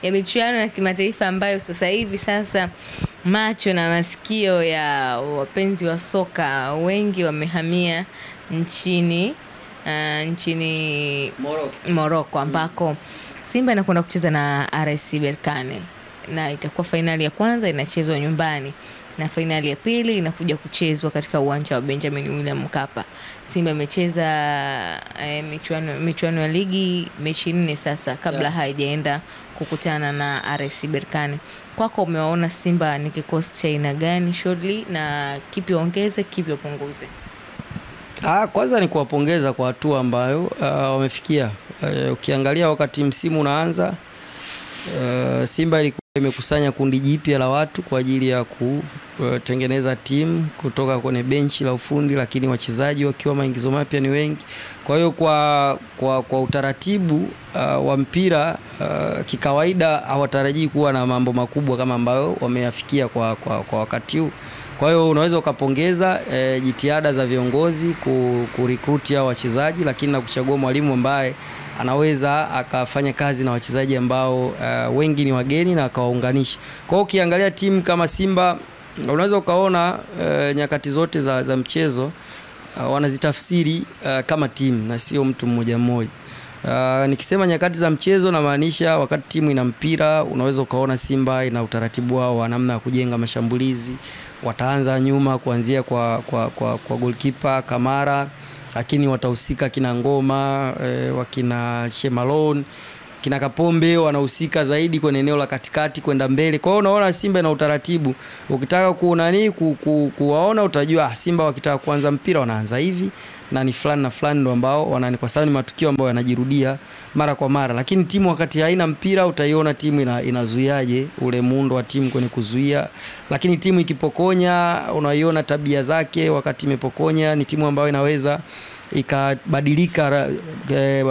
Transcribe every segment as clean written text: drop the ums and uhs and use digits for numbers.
ya michuano ya kimataifa ambayo sasa hivi macho na masikio ya wapenzi wa soka wengi wamehamia nchini Morocco ambako Simba inakwenda kucheza na RS Berkane, na itakuwa fainali ya kwanza inachezwa nyumbani na fainali ya pili inakuja kuchezwa katika uwanja wa Benjamin William Mkapa. Simba imecheza michuano ya ligi mechi 4 sasa kabla haijaenda kukutana na RS Berkane. Kwako umewaona Simba ni kikosi cha aina gani shortly, na kipi ongeze kipi upunguze? Kwanza ni kuwapongeza kwa hatua ambayo wamefikia. Ukiangalia wakati msimu unaanza, Simba ilikuwa imekusanya kundi jipya la watu kwa ajili ya kutengeneza timu kutoka kwenye benchi la ufundi, lakini wachezaji wakiwa maingizo mapya ni wengi. Kwa hiyo kwa utaratibu wa mpira kikawaida hawatarajii kuwa na mambo makubwa kama ambayo wameyafikia kwa wakati huu. Kwa hiyo unaweza ukapongeza jitihada za viongozi kurecruit hao wachezaji, lakini na kuchagua mwalimu ambaye anaweza akafanya kazi na wachezaji ambao wengi ni wageni na akawaunganisha. Kwa hiyo ukiangalia timu kama Simba unaweza ukaona nyakati zote za mchezo wanazitafsiri kama timu na sio mtu mmoja mmoja. Nikisema nyakati za mchezo na maanisha wakati timu ina mpira, unaweza ukaona Simba ina utaratibu wao wa namna ya kujenga mashambulizi. Wataanza nyuma kuanzia kwa goalkeeper Kamara, lakini watahusika kina Ngoma, wakina Shemalon, kina Kapombe wanahusika zaidi kwenye eneo la katikati kwenda mbele. Kwa hiyo unaona Simba ina utaratibu. Ukitaka kuwaona utajua Simba wakitaka kuanza mpira wanaanza hivi, na ni fulani na fulani ndo ambao wanani, kwa sababu ni matukio ambayo yanajirudia mara kwa mara. Lakini timu wakati haina mpira utaiona timu inazuiaje ule muundo wa timu kwenye kuzuia. Lakini timu ikipokonya unaiona tabia zake. Wakati imepokonya ni timu ambayo inaweza ikabadilika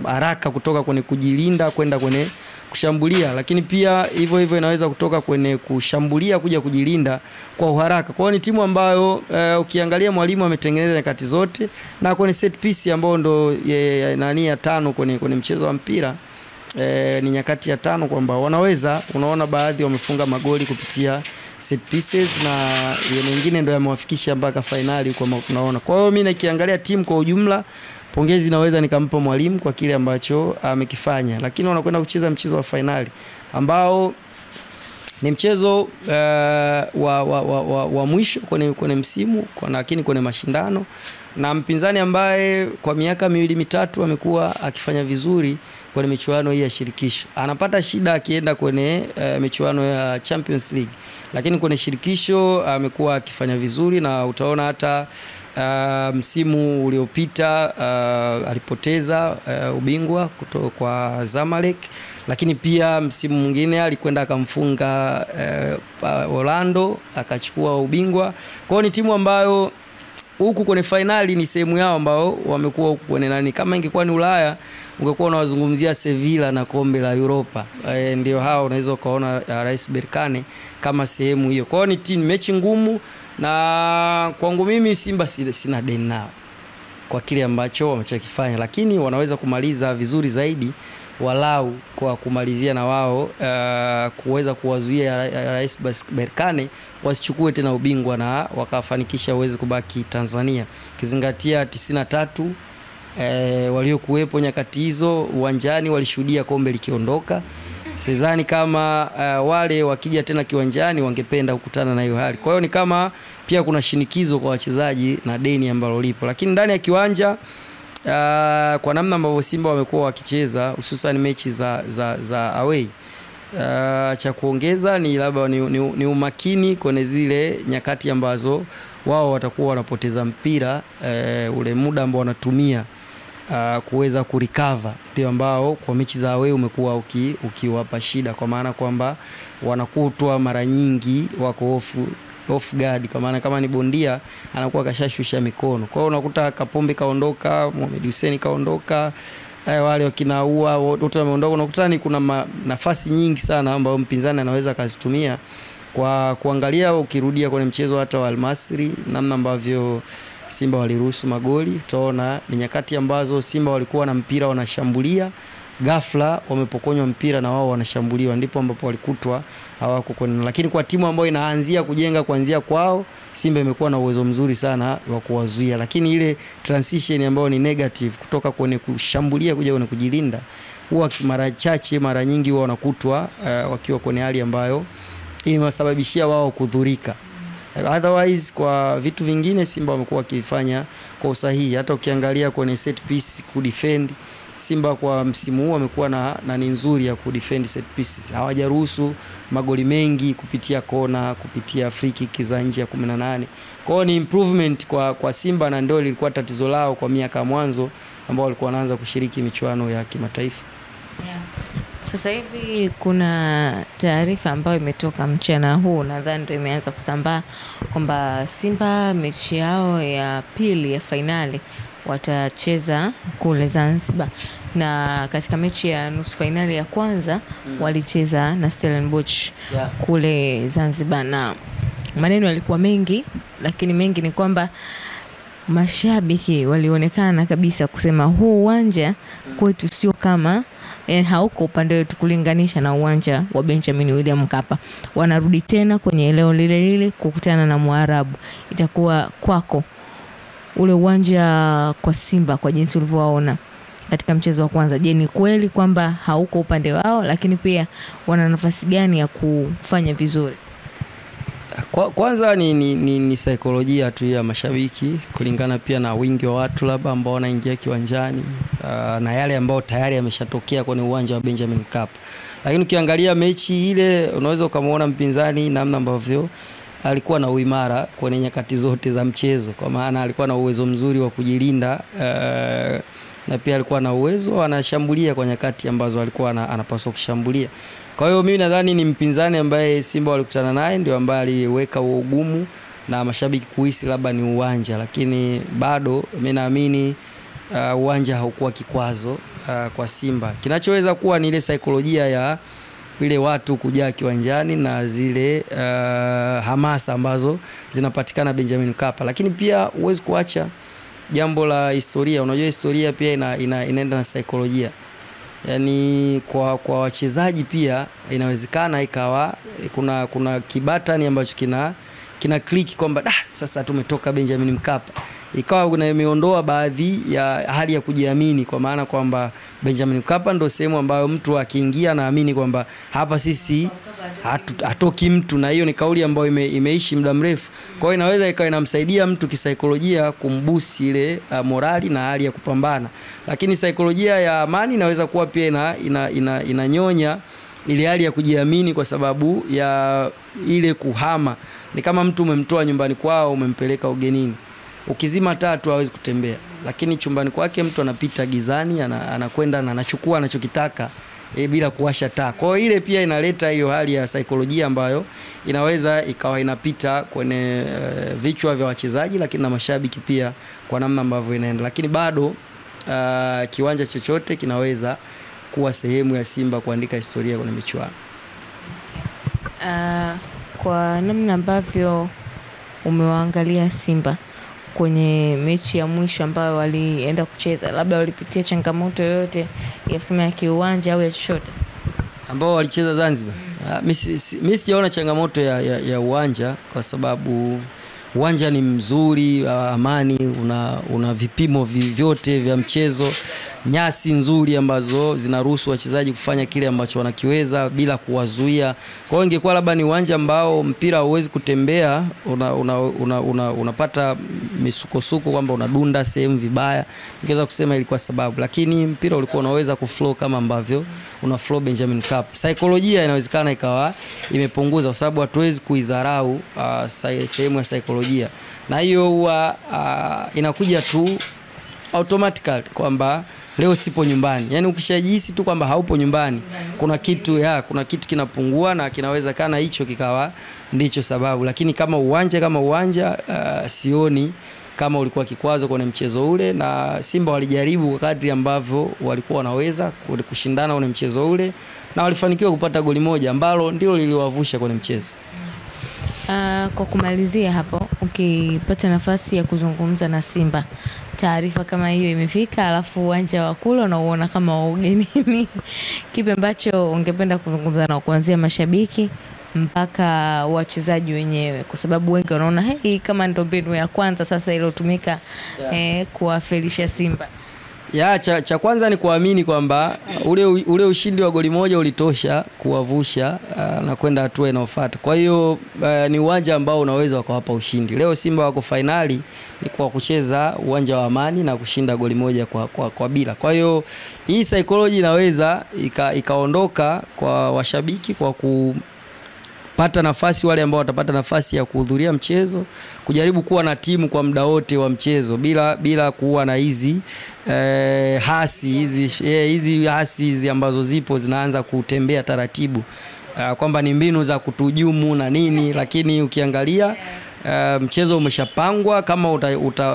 haraka kutoka kwenye kujilinda kwenda kwenye kushambulia, lakini pia hivyo inaweza kutoka kwenye kushambulia kuja kujilinda kwa uharaka. Kwa hiyo ni timu ambayo ukiangalia mwalimu ametengeneza nyakati zote, na kwenye set piece ambayo ndo ya 5 kwenye mchezo wa mpira ni nyakati ya 5 kwamba wanaweza, unaona baadhi wamefunga magoli kupitia set pieces, na nyingine ndo yamewafikisha mpaka finali kwa tunaona. Kwa hiyo mimi nikiangalia timu kwa ujumla, pongezi naweza nikampa mwalimu kwa kile ambacho amekifanya. Lakini wanakwenda kucheza mchezo wa finali ambao ni mchezo wa mwisho kwenye msimu, lakini kwenye mashindano, na mpinzani ambaye kwa miaka 2-3 amekuwa akifanya vizuri kwenye michuano hii ya shirikisho. Anapata shida akienda kwenye michuano ya Champions League, lakini kwenye shirikisho amekuwa akifanya vizuri, na utaona hata msimu uliopita alipoteza ubingwa kutoka kwa Zamalek, lakini pia msimu mwingine alikwenda akamfunga Orlando akachukua ubingwa. Kwa hiyo ni timu ambayo huku kwenye finali ni sehemu yao ambao wamekuwa huku kwenye kama ingekuwa ni Ulaya ungekuwa unawazungumzia Sevilla na kombe la Europa. Ndio hao unaweza ukaona RS Berkane kama sehemu hiyo. Kwa hiyo ni timu mechi ngumu, na kwangu mimi Simba sina deni nao kwa kile ambacho wamechokifanya, lakini wanaweza kumaliza vizuri zaidi, walau kwa kumalizia na wao kuweza kuwazuia RS Berkane wasichukue tena ubingwa na wakafanikisha uweze kubaki Tanzania, kizingatia 93 waliokuwepo nyakati hizo uwanjani walishuhudia kombe likiondoka. Sidhani kama wale wakija tena kiwanjani wangependa kukutana na hiyo hali. Kwa hiyo ni kama pia kuna shinikizo kwa wachezaji na deni ambalo lipo, lakini ndani ya kiwanja kwa namna ambavyo Simba wamekuwa wakicheza hususan mechi za away, cha kuongeza ni labda ni umakini kwenye zile nyakati ambazo wao watakuwa wanapoteza mpira, ule muda ambao wanatumia kuweza kurecover, ndio ambao kwa mechi za away umekuwa ukiwapa shida, kwa maana kwamba wanakutwa mara nyingi wako off guard, kwa maana kama ni bondia anakuwa kashashusha mikono. Kwa hiyo unakuta Kapombe kaondoka, Mohamed Hussein kaondoka, wale wakinaua wote wameondoka, unakuta ni kuna nafasi nyingi sana ambazo mpinzani anaweza kazitumia. Kwa kuangalia ukirudia kwenye mchezo hata wa Al Masry, namna ambavyo Simba waliruhusu magoli, utaona ni nyakati ambazo Simba walikuwa na mpira wanashambulia, ghafla wamepokonywa mpira na wao wanashambuliwa, ndipo ambapo walikutwa hawako kwenye. Lakini kwa timu ambayo inaanzia kujenga kuanzia kwao, Simba imekuwa na uwezo mzuri sana wa kuwazuia, lakini ile transition ambayo ni negative kutoka kwenye kushambulia kuja kwenye kujilinda, huwa mara nyingi huwa wanakutwa wakiwa kwenye hali ambayo inawasababishia wao kudhurika. Otherwise kwa vitu vingine Simba wamekuwa wakifanya kwa usahihi. Hata ukiangalia kwenye set piece kudefend, Simba kwa msimu huu wamekuwa na ni nzuri ya kudefend set pieces. Hawajaruhusu magoli mengi kupitia kona, kupitia free kick za nje ya 18. Kwa hiyo ni improvement kwa Simba, na ndio lilikuwa tatizo lao kwa miaka mwanzo ambao walikuwa wanaanza kushiriki michuano ya kimataifa. Sasa hivi kuna taarifa ambayo imetoka mchana huu, nadhani ndio imeanza kusambaa, kwamba Simba mechi yao ya pili ya finali watacheza kule Zanzibar, na katika mechi ya nusu finali ya kwanza walicheza na Stellenbosch kule Zanzibar, na maneno yalikuwa mengi, lakini mengi ni kwamba mashabiki walionekana kabisa kusema huu uwanja kwetu sio kama hauko upande wetu kulinganisha na uwanja wa Benjamin William Mkapa. Wanarudi tena kwenye eneo lile lile kukutana na Mwarabu. Itakuwa kwako ule uwanja kwa Simba kwa jinsi ulivyoona katika mchezo wa kwanza, je, ni kweli kwamba hauko upande wao, lakini pia wana nafasi gani ya kufanya vizuri? Kwanza ni saikolojia tu ya mashabiki, kulingana pia na wingi wa watu labda ambao wanaingia kiwanjani, na yale ambao tayari yameshatokea kwenye uwanja wa Benjamin Mkapa. Lakini ukiangalia mechi ile unaweza ukamuona mpinzani namna ambavyo alikuwa na uimara kwenye nyakati zote za mchezo, kwa maana alikuwa na uwezo mzuri wa kujilinda, na pia alikuwa na uwezo anashambulia kwa nyakati ambazo alikuwa anapaswa kushambulia. Kwa hiyo mimi nadhani ni mpinzani ambaye Simba walikutana naye ndio ambaye aliweka ugumu na mashabiki kuhisi labda ni uwanja, lakini bado mimi naamini uwanja haukuwa kikwazo kwa Simba. Kinachoweza kuwa ni ile saikolojia ya wale watu kujaa kiwanjani na zile hamasa ambazo zinapatikana Benjamin Mkapa, lakini pia huwezi kuacha jambo la historia. Unajua historia pia inaenda na saikolojia. Yaani kwa wachezaji pia inawezekana ikawa kuna kibatani ambacho kina click kwamba sasa tumetoka Benjamin Mkapa. Ikawa imeondoa baadhi ya hali ya kujiamini, kwa maana kwamba Benjamin Mkapa ndio sehemu ambayo mtu akiingia naamini kwamba hapa sisi hatoki mtu, na hiyo ni kauli ambayo imeishi muda mrefu. Kwa hiyo inaweza ikawa inamsaidia mtu kisaikolojia kumbusi ile morali na hali ya kupambana. Lakini saikolojia ya amani inaweza kuwa pia inanyonya ile hali ya kujiamini, kwa sababu ya ile kuhama. Ni kama mtu umemtoa nyumbani kwao umempeleka ugenini. Ukizima tatu hawezi kutembea, lakini chumbani kwake mtu anapita gizani, anakwenda na anachukua anachokitaka bila kuwasha taa. Kwa hiyo ile pia inaleta hiyo hali ya saikolojia ambayo inaweza ikawa inapita kwenye vichwa vya wachezaji, lakini na mashabiki pia kwa namna ambavyo inaenda. Lakini bado kiwanja chochote kinaweza kuwa sehemu ya Simba kuandika historia kwenye michuano. Kwa namna ambavyo umewaangalia Simba kwenye mechi ya mwisho ambayo walienda kucheza, labda walipitia changamoto yoyote ya sema ya kiuwanja au ya chochote ambao walicheza Zanzibar? Mimi sijaona changamoto ya uwanja, kwa sababu uwanja ni mzuri, amani, una vipimo vyote vya mchezo, nyasi nzuri ambazo zinaruhusu wachezaji kufanya kile ambacho wanakiweza bila kuwazuia. Kwa hiyo ingekuwa labda ni uwanja ambao mpira hauwezi kutembea, unapata misukosuko kwamba unadunda sehemu vibaya, ningeweza kusema ilikuwa sababu. Lakini mpira ulikuwa unaweza kuflow kama ambavyo una flow Benjamin Mkapa. Saikolojia inawezekana ikawa imepunguza, kwa sababu hatuwezi kuidharau sehemu ya saikolojia, na hiyo huwa inakuja tu automatically kwamba leo sipo nyumbani. Yaani ukishajihisi tu kwamba haupo nyumbani, kuna kitu kinapungua, na kinaweza kana hicho kikawa ndicho sababu. Lakini kama uwanja sioni kama ulikuwa kikwazo kwenye mchezo ule, na Simba walijaribu kadri ambavyo walikuwa wanaweza kushindana kwenye mchezo ule, na walifanikiwa kupata goli moja ambalo ndilo liliwavusha kwenye mchezo. Kwa kumalizia hapo, ukipata nafasi ya kuzungumza na Simba, taarifa kama hiyo imefika, alafu uwanja wa kula unauona kama wa ugenini, kipi ambacho ungependa kuzungumza na kuanzia mashabiki mpaka wachezaji wenyewe, kwa sababu wengi wanaona hii kama ndio mbinu ya kwanza sasa iliyotumika kuwafelisha Simba? Cha kwanza ni kuamini kwamba ule ushindi wa goli moja ulitosha kuwavusha na kwenda hatua inayofuata. Kwa hiyo ni uwanja ambao unaweza kuwapa ushindi. Leo Simba wako finali ni kwa kucheza uwanja wa Amani na kushinda goli moja kwa bila. Kwa hiyo hii psychology inaweza ikaondoka kwa washabiki kwa pata nafasi, wale ambao watapata nafasi ya kuhudhuria mchezo, kujaribu kuwa na timu kwa muda wote wa mchezo bila kuwa na hizi hasi ambazo zipo zinaanza kutembea taratibu, kwamba ni mbinu za kutujumu na nini, lakini ukiangalia mchezo umeshapangwa. Kama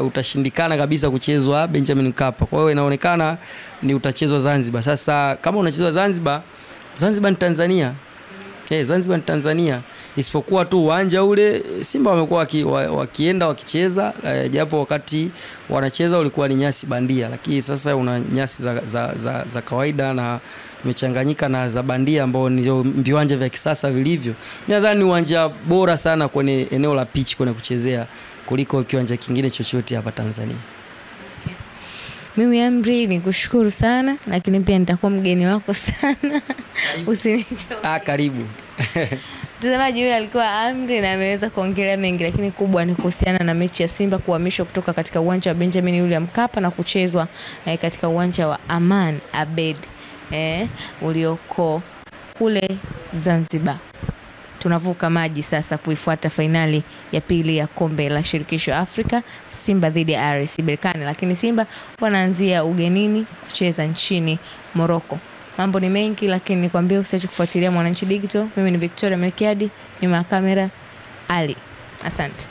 utashindikana kabisa kuchezwa Benjamin Mkapa, kwa hiyo inaonekana ni utachezwa Zanzibar. Sasa kama unachezwa Zanzibar ni Tanzania. Zanzibar ni Tanzania, isipokuwa tu uwanja ule Simba wamekuwa wakienda wakicheza, japo wakati wanacheza ulikuwa ni nyasi bandia, lakini sasa una nyasi za kawaida na imechanganyika na za bandia, ambao ndio viwanja vya kisasa vilivyo. Nadhani ni uwanja bora sana kwenye eneo la pitch kwenye kuchezea kuliko kiwanja kingine chochote hapa Tanzania. Mimi Amri nikushukuru sana, lakini pia nitakuwa mgeni wako sana. Usinichoke. Karibu. Mtazamaji, huyu alikuwa Amri na ameweza kuongelea mengi, lakini kubwa ni kuhusiana na mechi ya Simba kuhamishwa kutoka katika uwanja wa Benjamin William Mkapa na kuchezwa katika uwanja wa Aman Abed ulioko kule Zanzibar. Tunavuka maji sasa kuifuata fainali ya pili ya kombe la shirikisho Afrika, Simba dhidi ya RS Berkane, lakini Simba wanaanzia ugenini kucheza nchini Morocco. Mambo ni mengi, lakini nikwambie usiache kufuatilia Mwananchi Digital. Mimi ni Victoria Melkiadi, nyuma ya kamera Ali. Asante.